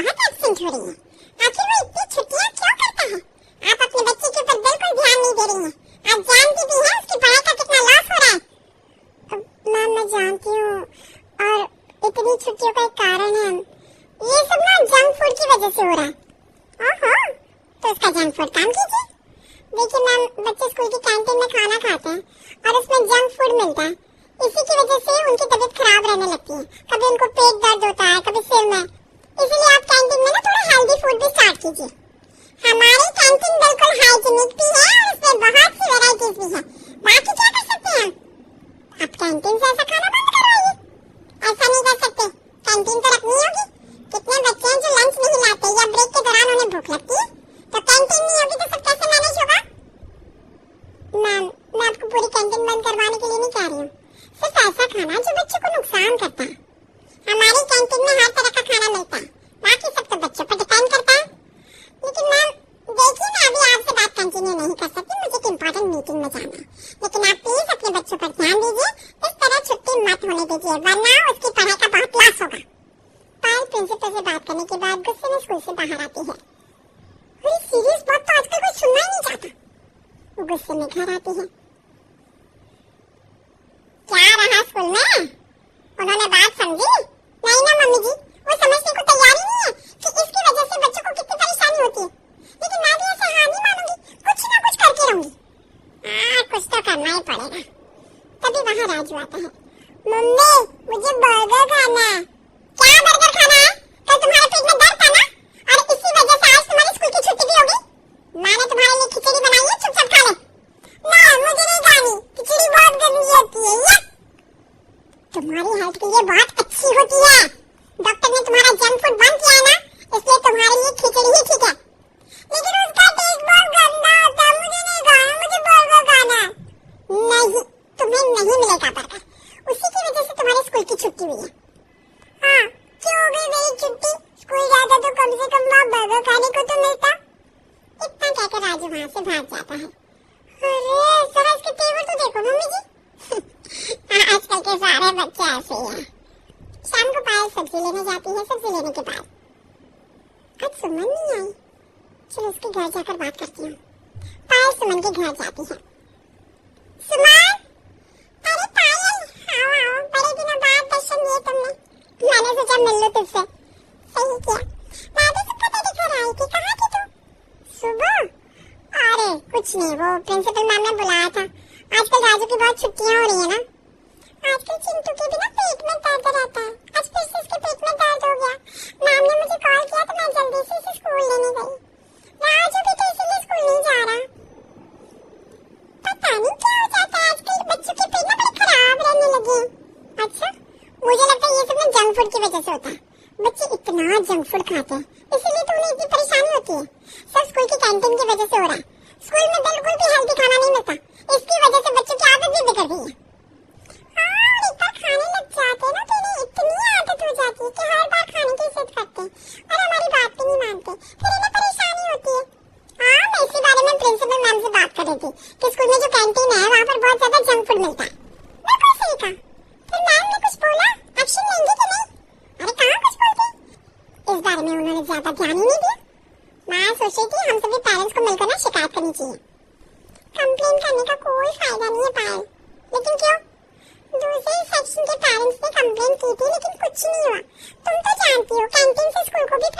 बहुत एब्सेंट हो रही हैं। आखिर वो इतनी छुट्टियां क्यों करता है? आप अपने बच्चे के ऊपर बिल्कुल ध्यान नहीं दे रही हैं। आप जानती भी हैं उसकी पढ़ाई का कितना लॉस हो रहा है। मैम मैं जानती हूँ, और इतनी छुट्टियों का एक कारण है, ये सब ना जंक फूड की वजह से हो रहा है। ओहो, तो उसका जंक फूड कम कीजिए। देखिए मैम, बच्चे स्कूल की कैंटीन में खाना खाते हैं और उसमें जंक फूड मिलता है। इसी की वजह से उनकी तबीयत खराब रहने लगती है। कभी उनको पेट दर्द होता है, कभी सिर में। इसीलिए आप कैंटीन में ना थोड़ा हेल्दी फूड भी स्टार्ट कीजिए। हमारी कैंटीन बिल्कुल हाइजीनिक भी है और उसमें बहुत सी वैरायटीज भी है। बाकी क्या कर सकते हैं? आप कैंटीन से ऐसा खाना बंद करवाइए। ऐसा नहीं कर सकते, कैंटीन तो रखनी होगी। कितने बच्चे हैं जो लंच नहीं लाते या ब्रेक के दौरान उन्हें भूख लगती है, तो कैंटीन नहीं होगी तो सब कैसे मैनेज होगा? मैम मैं आपको पूरी कैंटीन बंद करवाने के लिए नहीं कह रही हूँ, सिर्फ ऐसा खाना जो बच्चों को नुकसान करता है। हमारी कैंटीन में हर तरह का खाना मिलता है, बाकी सब तो बच्चों पर डिपेंड करता है। लेकिन मैम देखिए, मैं अभी आपसे बात कंटिन्यू नहीं कर सकती, मुझे एक इम्पोर्टेंट मीटिंग में जाना है। लेकिन आप प्लीज अपने बच्चों पर ध्यान दीजिए, इस तरह छुट्टी मत होने दीजिए, वरना उसकी पढ़ाई का बहुत लॉस होगा। पायल प्रिंसिपल से बात करने के बाद गुस्से में स्कूल से बाहर आती है। सीरियस बात तो आजकल कोई सुनना ही नहीं चाहता। वो गुस्से में घर आती है। क्या रहा स्कूल में? उन्होंने बात समझी? नहीं ना मम्मी जी, वो समझने को तैयार ही नहीं है कि इसकी वजह से बच्चों को कितनी परेशानी होती है। लेकिन मैं भी ऐसे हार नहीं मानूंगी, कुछ ना कुछ करके रहूंगी। कुछ तो करना ही पड़ेगा। तभी वहाँ राजू आता है। मम्मी मुझे बर्गर खाना है। क्या बर्गर खाना है? कल तुम्हारे पेट में दर्द था ना, और इसी वजह से आज तुम्हारी स्कूल की छुट्टी भी होगी। मैंने तुम्हारे लिए खिचड़ी बनाई है, चुपचाप खा ले। नहीं मुझे नहीं खानी, खिचड़ी बहुत गंदी होती है। तुम्हारी हेल्थ के लिए बहुत अच्छी होती है। डॉक्टर ने तुम्हारा जंक फूड बंद किया है ना, इसलिए तुम्हारे लिए खिचड़ी ही ठीक है। लेकिन उसका टेस्ट बहुत गंदा होता है, मुझे नहीं खाना, मुझे बर्गर खाना है। नहीं, तुम्हें नहीं मिलेगा बर्गर, उसी की वजह से तुम्हारे स्कूल की छुट्टी हुई है। हाँ, क्यों हो गई मेरी छुट्टी? स्कूल जाता तो कम से कम वहाँ बर्गर खाने को तो मिलता। इतना कहकर राजू वहाँ से भाग जाता है। अरे जरा इसके तेवर तो देखो मम्मी जी। आजकल के सारे बच्चे ऐसे ही हैं। शाम को पायल सब्जी लेने जाती है। सब्जी लेने के बाद आज सुमन नहीं आई। चलो उसके घर जाकर बात करती हूँ। पायल सुमन के घर जाती है। सुमन, अरे पायल, आओ आओ, बड़े दिनों बाद दर्शन दिए तुमने। मैंने सोचा मिल लो तुझसे। सही किया, मैं भी तुमको तो दिखा रही थी। कहाँ थी तू? सुबह? अरे कुछ नहीं, वो प्रिंसिपल मैम ने बुलाया था। आजकल राजू की बहुत छुट्टियां हो रही है ना। आजकल चिंटू के भी ना पेट में दर्द रहता है। आज फिर से उसके पेट में दर्द हो गया। मैम ने मुझे कॉल किया तो मैं जल्दी से इसे स्कूल लेने गई। राजू भी तो इसीलिए स्कूल नहीं जा रहा। पता नहीं क्या हो जाता है आजकल, बच्चों के पेट ना बड़े खराब रहने लगे। अच्छा, मुझे लगता है ये सब ना जंक फूड की वजह से होता है। बच्चे इतना जंक फूड खाते हैं, इसीलिए तो उन्हें इतनी परेशानी होती है। सब स्कूल की कैंटीन की वजह से हो रहा है। स्कूल में बिल्कुल भी हेल्दी खाना नहीं मिलता, इसकी वजह से बच्चों की आदत भी बिगड़ गई है। और एक बार खाने लग जाते हैं ना तो इन्हें इतनी आदत हो जाती है कि हर बार खाने की जिद करते हैं और हमारी बात भी नहीं मानते, फिर इन्हें परेशानी होती है। हाँ, मैं इसी बारे में प्रिंसिपल मैम से बात कर रही थी कि स्कूल में जो कैंटीन है वहाँ पर बहुत ज्यादा जंक फूड मिलता है। बिल्कुल सही कहा। फिर मैम ने कुछ बोला, एक्शन लेंगे कि नहीं? अरे कहाँ कुछ बोलती, इस बारे में उन्होंने ज्यादा ध्यान ही नहीं दिया। मैं सोच रही थी हम सभी पेरेंट्स को मिलकर ना शिकायत करनी चाहिए। कंप्लेन करने का कोई फायदा नहीं है पायल। लेकिन क्यों? दूसरे सेक्शन के पेरेंट्स ने कंप्लेन की थी लेकिन कुछ नहीं हुआ। तुम तो जानती हो कैंटीन से स्कूल को भी